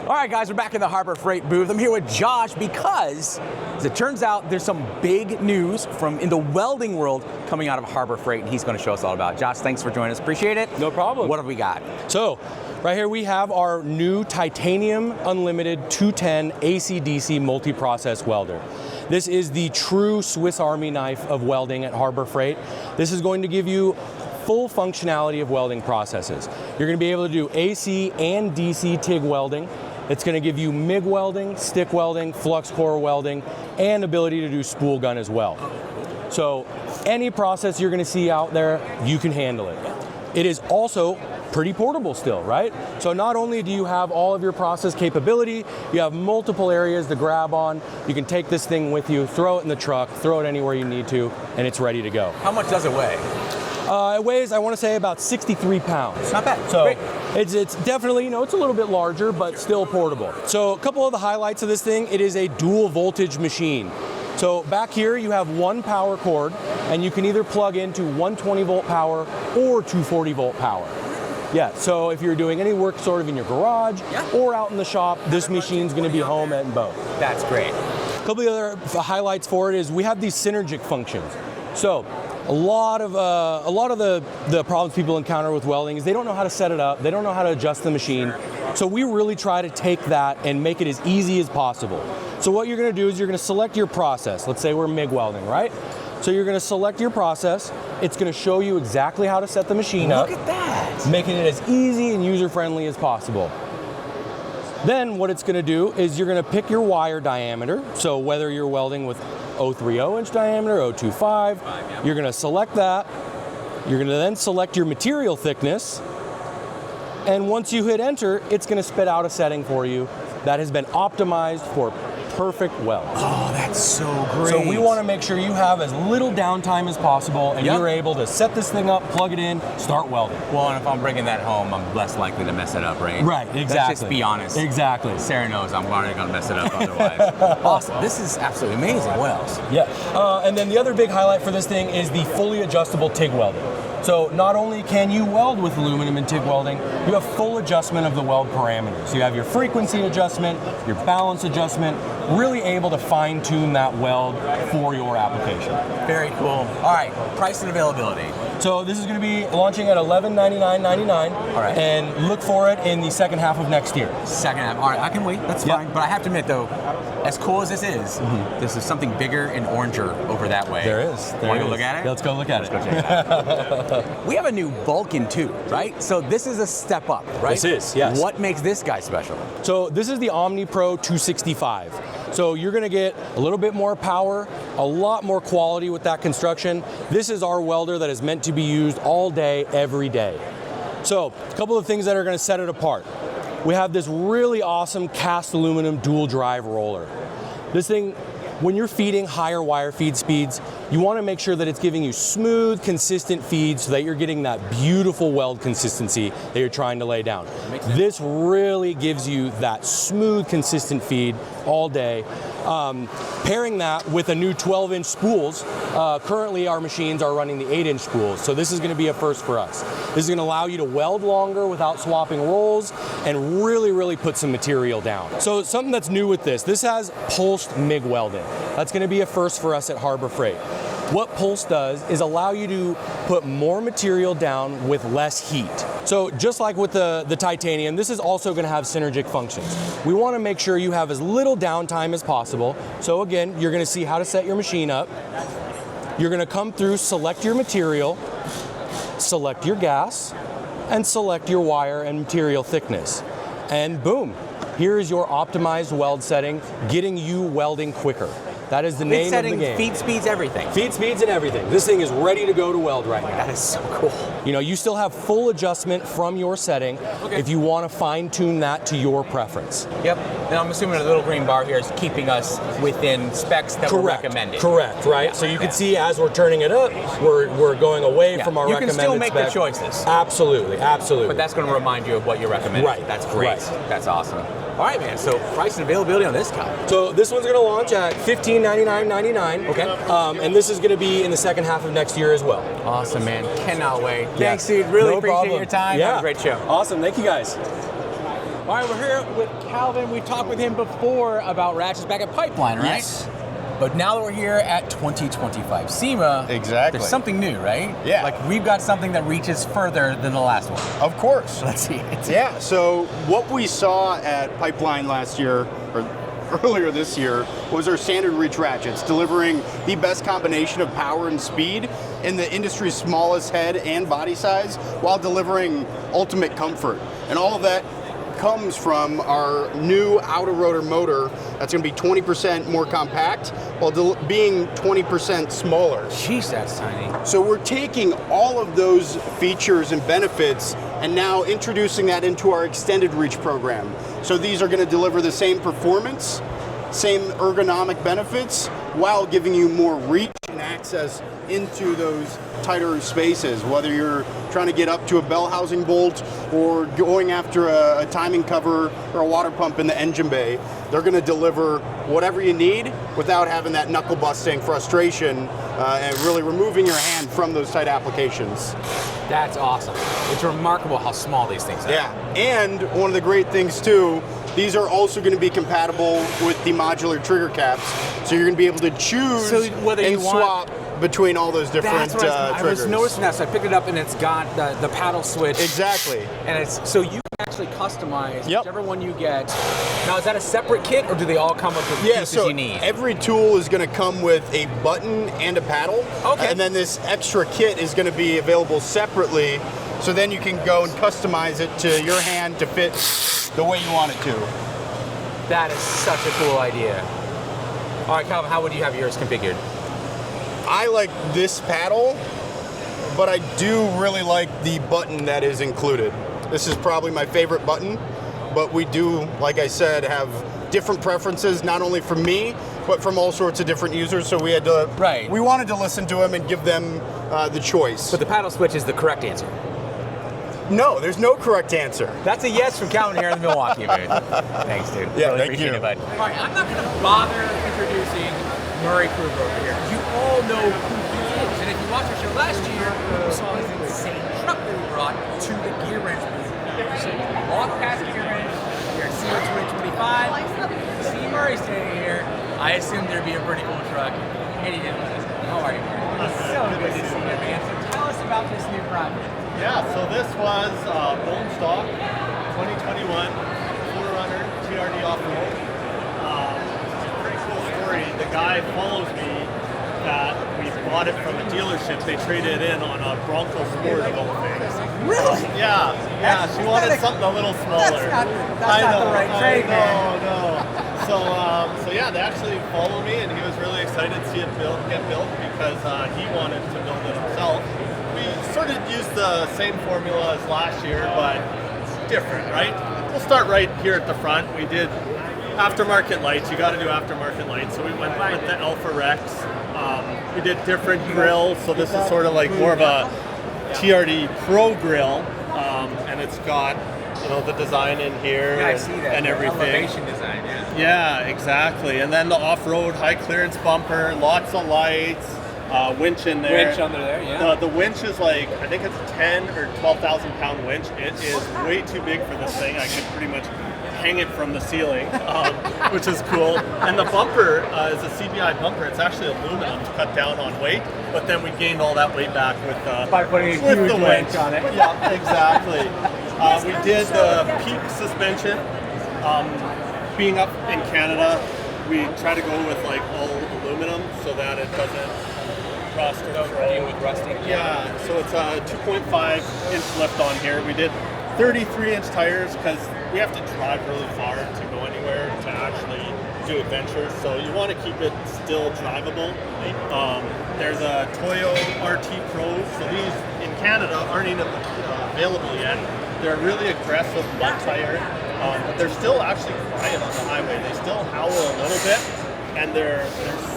All right, guys, we're back in the Harbor Freight booth. I'm here with Josh because, as it turns out, there's some big news in the welding world coming out of Harbor Freight, and he's going to show us all about it. Josh, thanks for joining us. Appreciate it. No problem. What have we got? So, right here we have our new titanium unlimited 210 AC/DC multi-process welder. This is the true Swiss Army knife of welding at Harbor Freight. This is going to give you full functionality of welding processes. You're going to be able to do AC and DC TIG welding. It's going to give you MIG welding, stick welding, flux core welding, and ability to do spool gun as well. So any process you're going to see out there, you can handle it. It is also pretty portable still, right? So not only do you have all of your process capability, you have multiple areas to grab on. You can take this thing with you, throw it in the truck, throw it anywhere you need to, and it's ready to go. How much does it weigh? It weighs, I want to say, about 63 pounds. It's not bad. So great. it's definitely, it's a little bit larger, but still portable. So a couple of the highlights of this thing, it is a dual voltage machine. So back here you have one power cord, and you can either plug into 120 volt power or 240 volt power. Yeah, so if you're doing any work sort of in your garage or out in the shop, this machine's going to be home at both. That's great. A couple of other highlights for it is we have these synergic functions. So A lot of the problems people encounter with welding is they don't know how to set it up, they don't know how to adjust the machine. So we really try to take that and make it as easy as possible. So what you're going to do is you're going to select your process. Let's say we're MIG welding, right? So you're going to select your process. It's going to show you exactly how to set the machine up. Look at that. Making it as easy and user-friendly as possible. Then what it's going to do is you're going to pick your wire diameter. So whether you're welding with 0.30 inch diameter, 0.25, you're going to select that. You're going to then select your material thickness. And once you hit enter, it's going to spit out a setting for you that has been optimized for perfect weld. Oh, that's so great. So we want to make sure you have as little downtime as possible and you're able to set this thing up, plug it in, start welding. Well, and if I'm bringing that home, I'm less likely to mess it up, right? Right, exactly. Let's just be honest. Exactly. Sarah knows I'm already going to mess it up otherwise. Awesome. This is absolutely amazing. What else? Yeah. And then the other big highlight for this thing is the fully adjustable TIG welding. So not only can you weld with aluminum and TIG welding, you have full adjustment of the weld parameters. You have your frequency adjustment, your balance adjustment, really able to fine tune that weld for your application. Very cool. All right, price and availability. So this is going to be launching at $1199.99. All right. And look for it in the second half of next year. Second half. All right, I can wait. That's fine. But I have to admit, though, as cool as this is, this is something bigger and oranger over that way. There is. Want to go look at it? Yeah, let's go look at it. Go check it out. We have a new Vulcan too, right? So this is a step up, right? This is, yes. What makes this guy special? So this is the Omni Pro 265. So you're going to get a little bit more power, a lot more quality with that construction. This is our welder that is meant to be used all day, every day. So a couple of things that are going to set it apart. We have this really awesome cast aluminum dual drive roller. This thing, when you're feeding higher wire feed speeds, you want to make sure that it's giving you smooth, consistent feeds so that you're getting that beautiful weld consistency that you're trying to lay down. This really gives you that smooth, consistent feed all day. Pairing that with a new 12-inch spools, currently our machines are running the 8-inch spools, so this is going to be a first for us. This is going to allow you to weld longer without swapping rolls and really, really put some material down. So something that's new with this has pulsed MIG welding. That's going to be a first for us at Harbor Freight. What Pulse does is allow you to put more material down with less heat. So just like with the titanium, this is also going to have synergic functions. We want to make sure you have as little downtime as possible. So again, you're going to see how to set your machine up. You're going to come through, select your material, select your gas, and select your wire and material thickness. And boom, here is your optimized weld setting, getting you welding quicker. That is the name of the game. Feed speeds, everything. Feed speeds and everything. This thing is ready to go to weld right now. That is so cool. You know, you still have full adjustment from your setting if you want to fine tune that to your preference. Yep. And I'm assuming the little green bar here is keeping us within specs that were recommended. Correct, right? Yeah. So you can see as we're turning it up, we're going away from our recommended spec. You can still make the choices. Absolutely, absolutely. But that's going to remind you of what you're recommending. Right. That's great. Right. That's awesome. All right, man. So price and availability on this guy. So this one's going to launch at $1599.99. Okay. And this is going to be in the second half of next year as well. Awesome, man. Cannot wait. Thanks, dude. Really appreciate your time. Yeah. Have a great show. Awesome. Thank you, guys. All right, we're here with Calvin. We talked with him before about Ratchets back at Pipeline, right? Yes. But now that we're here at 2025 SEMA, exactly, there's something new, right? Yeah. Like we've got something that reaches further than the last one. Of course. Let's see it. Yeah, so what we saw at Pipeline last year, or earlier this year, was our standard reach ratchets, delivering the best combination of power and speed in the industry's smallest head and body size, while delivering ultimate comfort. And all of that comes from our new outer rotor motor that's going to be 20% more compact while being 20% smaller. Jeez, that's tiny. So we're taking all of those features and benefits and now introducing that into our extended reach program. So these are going to deliver the same performance, same ergonomic benefits, while giving you more reach and access into those tighter spaces, whether you're trying to get up to a bell housing bolt or going after a timing cover or a water pump in the engine bay. They're going to deliver whatever you need without having that knuckle busting frustration and really removing your hand from those tight applications. That's awesome. It's remarkable how small these things are. Yeah, and one of the great things too, these are also going to be compatible with the modular trigger caps, so you're going to be able to choose whether and you want swap between all those different That's what I triggers. was noticing that, so I picked it up and it's got the paddle switch. Exactly. And it's so you can actually customize whichever one you get. Now, is that a separate kit, or do they all come with the pieces so you need? every tool is going to come with a button and a paddle. Okay. And then this extra kit is going to be available separately, so then you can go and customize it to your hand to fit the way you want it to. That is such a cool idea. All right, Calvin, how would you have yours configured? I like this paddle, but I do really like the button that is included. This is probably my favorite button, but we do, like I said, have different preferences, not only from me, but from all sorts of different users. So we had to, we wanted to listen to them and give them the choice. But the paddle switch is the correct answer. No, there's no correct answer. That's a yes from Calvin here in the Milwaukee booth. Thanks, dude. Yeah, really thank appreciate you. it, bud. All right, I'm not going to bother introducing Murray Kruger over here, because you all know who he is. And if you watched our show last year, you saw his insane truck that we brought to the Gear Wrench booth. So you walk past Gear Wrench, you're at SEMA 2025, you see Murray standing here, I assumed there'd be a pretty cool truck, and he didn't let us know. How are you, Murray? It's so good to see you, man. So tell us about this new project. Yeah, so this was bone stock, 2021 4Runner TRD off-road. Pretty cool story. The guy follows me that we bought it from a dealership. They traded it in on a Bronco Sport of all things. Really? Yeah, she wanted something a little smaller. That's not the right trade, man. No. So yeah, they actually followed me, and he was really excited to see it get built because he wanted to build it himself. We sort of used the same formula as last year, but different, right? We'll start right here at the front. We did aftermarket lights. You got to do aftermarket lights. So we went with the Alpha Rex. We did different grills. So this is sort of like more of a TRD Pro grill, and it's got the design in here and everything. Elevation design, yeah. Yeah, exactly. And then the off-road high clearance bumper, lots of lights. Winch in there. Winch under there, yeah. The winch is like, I think it's a 10 or 12,000 pound winch. It is way too big for this thing. I could pretty much hang it from the ceiling, which is cool. And the bumper is a CBI bumper. It's actually aluminum to cut down on weight, but then we gained all that weight back with by putting a huge winch on it. Yeah, exactly. We did the peak suspension. Being up in Canada, we try to go with like all aluminum so that it doesn't rust or deal with rusting. Yeah, so it's a 2.5-inch lift on here. We did 33-inch tires because we have to drive really far to go anywhere to actually do adventures. So you want to keep it still drivable. There's a Toyo RT Pros. So these in Canada aren't even available yet. They're a really aggressive mud tire, but they're still actually quiet on the highway. They still howl a little bit, and they're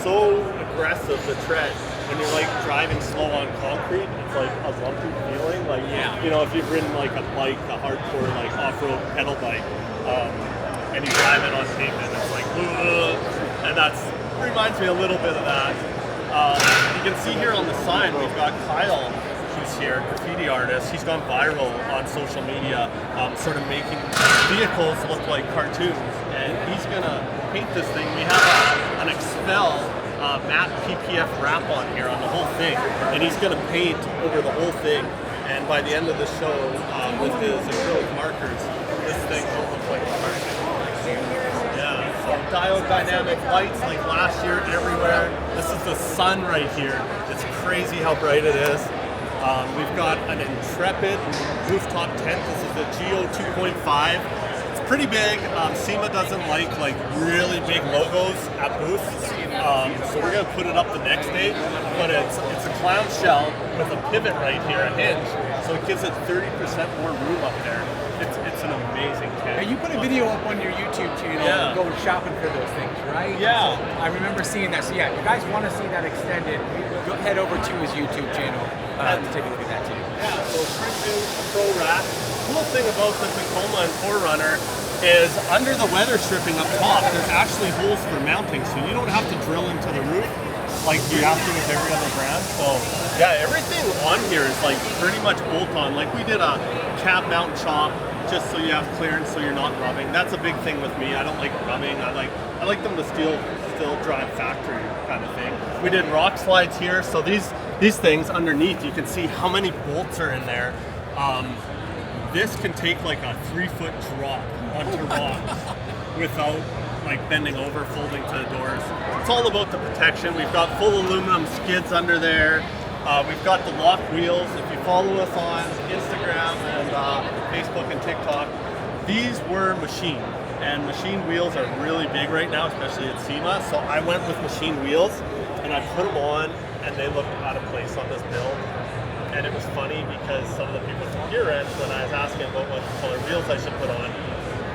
so aggressive to tread. When you're like driving slow on concrete, it's like a lumpy feeling. Like, if you've ridden like a bike, a hardcore like off-road pedal bike, and you drive it on pavement, it's like, ugh, and reminds me a little bit of that. You can see here on the sign, we've got Kyle, who's here, graffiti artist. He's gone viral on social media, sort of making vehicles look like cartoons, and he's gonna paint this thing. We have an Expel matte PPF wrap on here on the whole thing, and he's going to paint over the whole thing, and by the end of the show, with his acrylic markers, this thing will look like a cartoon. Yeah, so diode dynamic lights like last year everywhere. This is the sun right here. It's crazy how bright it is. We've got an Intrepid rooftop tent. This is the Geo 2.5. Pretty big. SEMA doesn't like really big logos at booths, so we're gonna put it up the next day. But it's a clamshell with a pivot right here, a hinge, so it gives it 30% more room up there. It's an amazing tent. And you put a video up on your YouTube channel going shopping for those things, right? Yeah. So I remember seeing that. So yeah, if you guys want to see that extended, go head over to his YouTube channel to take a look at that too. Yeah, so pretty new pro rack. Cool thing about the Tacoma and 4Runner is under the weather stripping up top, there's actually holes for mounting, so you don't have to drill into the roof like you have to with every other brand. So yeah, everything on here is like pretty much bolt-on. Like we did a cab mount chop just so you have clearance so you're not rubbing. That's a big thing with me. I don't like rubbing. I like them to still drive factory kind of thing. We did rock slides here. So these things underneath, you can see how many bolts are in there. This can take like a 3-foot drop onto rocks without like bending over, folding to the doors. It's all about the protection. We've got full aluminum skids under there. We've got the lock wheels. If you follow us on Instagram and Facebook and TikTok, these were machined. And machine wheels are really big right now, especially at SEMA. So I went with machine wheels and I put them on and they looked out of place on this build. And it was funny because some of the people from Gear Wrench, when I was asking about what color wheels I should put on,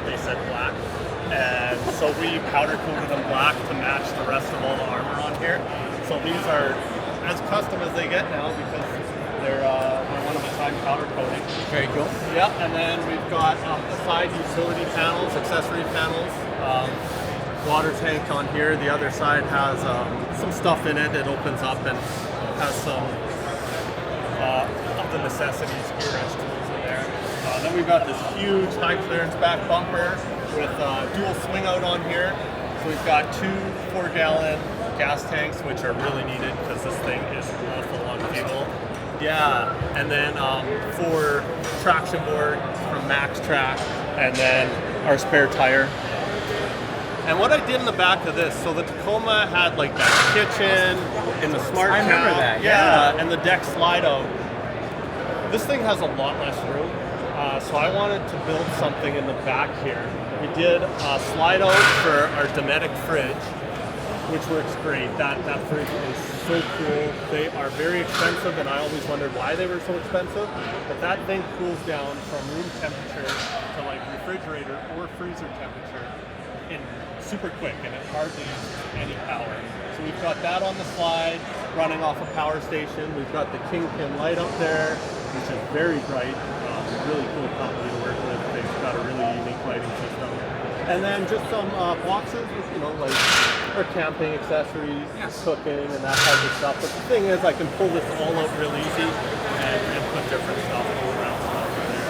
they said black. And so we powder coated them black to match the rest of all the armor on here. So these are as custom as they get now because they're one-of-a-kind powder coating. Very cool. Yeah, and then we've got the side utility panels, accessory panels, water tank on here. The other side has some stuff in it that opens up and has some of the necessities, gear wrench tools in there. Then we've got this huge high clearance back bumper with dual swing out on here. So we've got 2 4-gallon gas tanks, which are really needed because this thing is awful on fuel. Yeah, and then 4 traction board from Max Track, and then our spare tire. And what I did in the back of this, so the Tacoma had like that kitchen in the smart I remember cab, that, yeah, and the deck slide out. This thing has a lot less room, so I wanted to build something in the back here. We did a slide out for our Dometic fridge, which works great. That fridge is so cool. They are very expensive, and I always wondered why they were so expensive. But that thing cools down from room temperature to like refrigerator or freezer temperature in super quick, and it hardly uses any power. So we've got that on the slide, running off a power station. We've got the Kingpin light up there, which is very bright. Really cool company to work with. They've got a really unique lighting system. And then just some boxes with, like our camping accessories, cooking, and that type of stuff. But the thing is, I can pull this all out real easy and put different stuff all around stuff in there.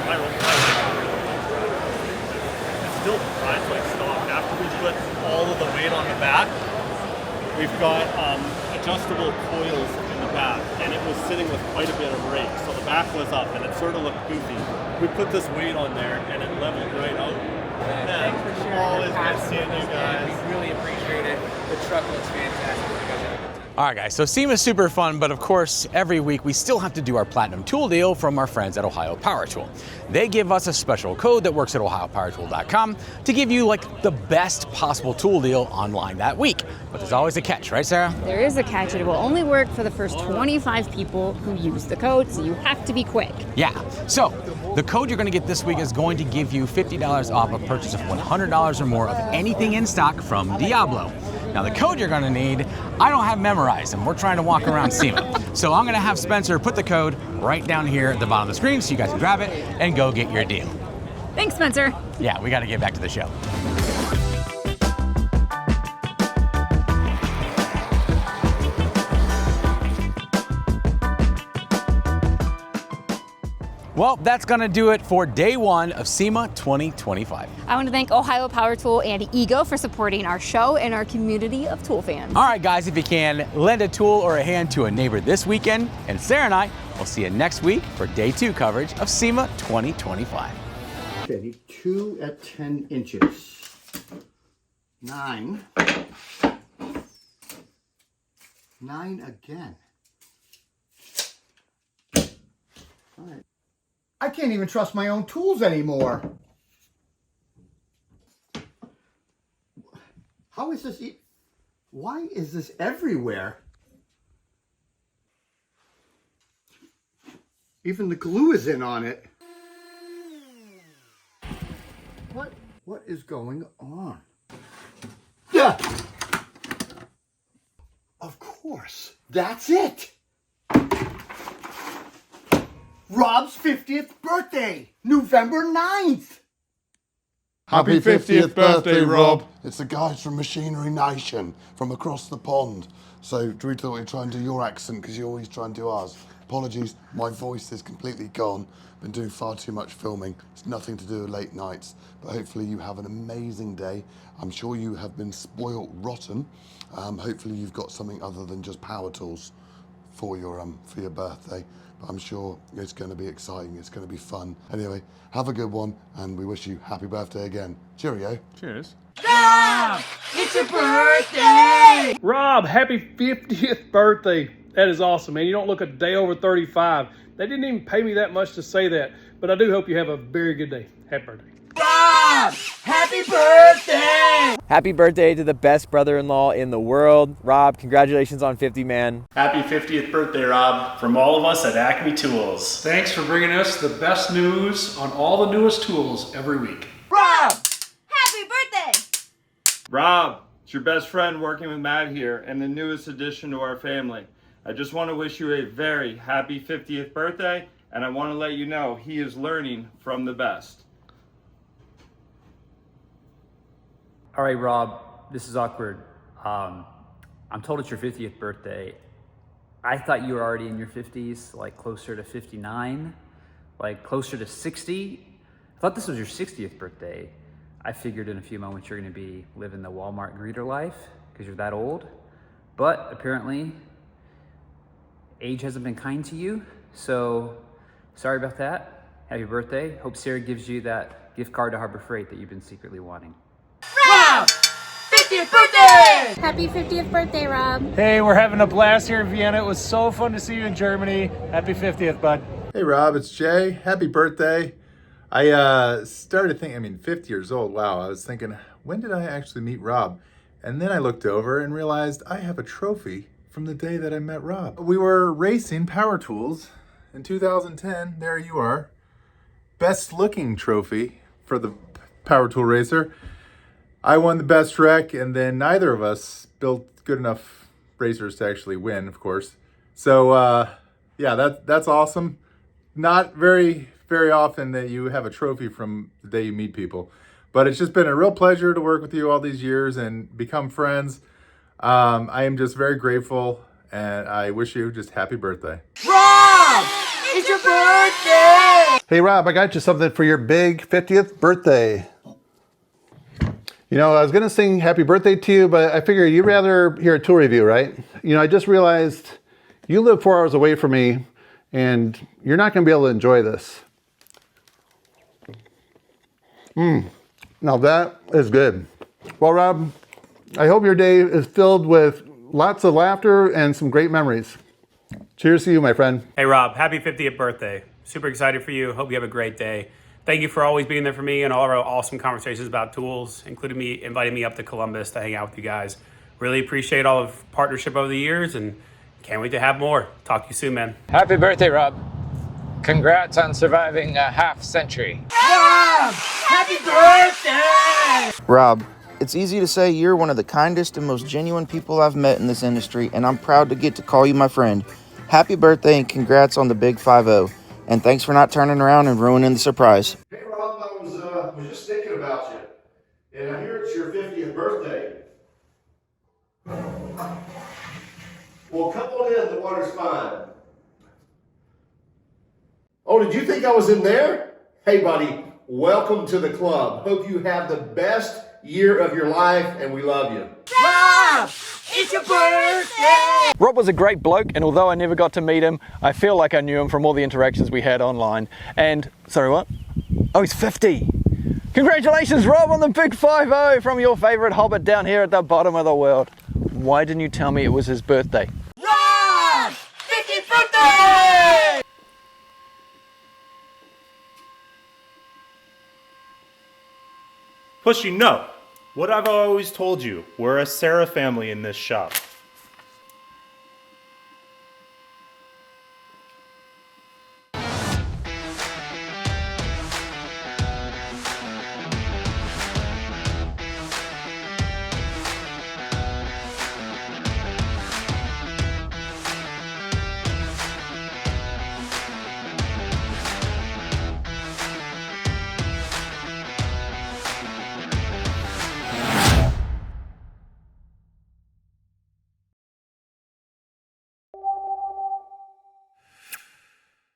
I like it. It still rides like stock. After we put all of the weight on the back, we've got adjustable coils in the back, and it was sitting with quite a bit of rake. So the back was up, and it sort of looked goofy. We put this weight on there, and it leveled right out. Yeah, thanks for sharing. always good seeing you guys. We really appreciate it. The truck looks fantastic. All right, guys, so SEMA's super fun, but of course, every week we still have to do our Platinum Tool deal from our friends at Ohio Power Tool. They give us a special code that works at ohiopowertool.com to give you like the best possible tool deal online that week. But there's always a catch, right, Sarah? There is a catch. It will only work for the first 25 people who use the code, so you have to be quick. Yeah, so the code you're gonna get this week is going to give you $50 off a purchase of $100 or more of anything in stock from Diablo. Now the code you're gonna need, I don't have memorized, and we're trying to walk around SEMA. So I'm gonna have Spencer put the code right down here at the bottom of the screen so you guys can grab it and go get your deal. Thanks, Spencer. Yeah, we gotta get back to the show. Well, that's gonna do it for day 1 of SEMA 2025. I want to thank Ohio Power Tool and Ego for supporting our show and our community of tool fans. All right, guys, if you can, lend a tool or a hand to a neighbor this weekend, and Sarah and I will see you next week for day 2 coverage of SEMA 2025. Okay, 2 at 10 inches. 9. 9 again. All right. I can't even trust my own tools anymore. How is this? Why is this everywhere? Even the glue is in on it. What is going on? Yeah. Of course. That's it. Rob's 50th birthday, November 9th. Happy 50th birthday, Rob. It's the guys from Machinery Nation from across the pond. So do we thought we'd try and do your accent because you always try and do ours? Apologies, my voice is completely gone. Been doing far too much filming. It's nothing to do with late nights, but hopefully you have an amazing day. I'm sure you have been spoiled rotten. Hopefully you've got something other than just power tools for your birthday. But I'm sure it's going to be exciting. It's going to be fun. Anyway, have a good one, and we wish you happy birthday again. Cheerio. Cheers. Rob, it's your birthday! Rob, happy 50th birthday. That is awesome, man. You don't look a day over 35. They didn't even pay me that much to say that, but I do hope you have a very good day. Happy birthday. Rob, happy birthday! Happy birthday to the best brother-in-law in the world. Rob, congratulations on 50, man. Happy 50th birthday, Rob, from all of us at Acme Tools. Thanks for bringing us the best news on all the newest tools every week. Rob, happy birthday! Rob, it's your best friend working with Matt here and the newest addition to our family. I just want to wish you a very happy 50th birthday, and I want to let you know he is learning from the best. All right, Rob, this is awkward. I'm told it's your 50th birthday. I thought you were already in your 50s, like closer to 59, like closer to 60. I thought this was your 60th birthday. I figured in a few moments you're gonna be living the Walmart greeter life because you're that old. But apparently, age hasn't been kind to you. So sorry about that. Happy birthday. Hope Sarah gives you that gift card to Harbor Freight that you've been secretly wanting. Rob, 50th birthday! Happy 50th birthday, Rob. Hey, we're having a blast here in Vienna. It was so fun to see you in Germany. Happy 50th, bud. Hey Rob, it's Jay. Happy birthday. I started thinking, 50 years old. Wow, I was thinking, when did I actually meet Rob? And then I looked over and realized I have a trophy from the day that I met Rob. We were racing power tools in 2010. There you are. Best looking trophy for the power tool racer. I won the best wreck, and then neither of us built good enough racers to actually win, of course. So yeah, that's awesome. Not very often that you have a trophy from the day you meet people, but it's just been a real pleasure to work with you all these years and become friends. I am just very grateful, and I wish you just happy birthday. Rob, it's your birthday! Hey Rob, I got you something for your big 50th birthday. You know, I was gonna sing happy birthday to you, but I figured you'd rather hear a tool review, right? You know, I just realized you live 4 hours away from me and you're not gonna be able to enjoy this. Now that is good. Well, Rob, I hope your day is filled with lots of laughter and some great memories. Cheers to you, my friend. Hey Rob, happy 50th birthday. Super excited for you. Hope you have a great day. Thank you for always being there for me and all of our awesome conversations about tools, including me inviting me up to Columbus to hang out with you guys. Really appreciate all of partnership over the years and can't wait to have more. Talk to you soon, man. Happy birthday, Rob. Congrats on surviving a half century. Rob, happy birthday! Rob, it's easy to say you're one of the kindest and most genuine people I've met in this industry, and I'm proud to get to call you my friend. Happy birthday and congrats on the big 5-0. And thanks for not turning around and ruining the surprise. Hey Rob, I was just thinking about you, and I hear it's your 50th birthday. Well, come on in, the water's fine. Oh, did you think I was in there? Hey buddy, welcome to the club. Hope you have the best year of your life, and we love you. Rob, it's your birthday! Rob was a great bloke, and although I never got to meet him, I feel like I knew him from all the interactions we had online. And, sorry, what? Oh, he's 50. Congratulations, Rob, on the big 5-0 from your favorite hobbit down here at the bottom of the world. Why didn't you tell me it was his birthday? Rob, 50th birthday! Plus, you know what I've always told you, we're a Sarah family in this shop.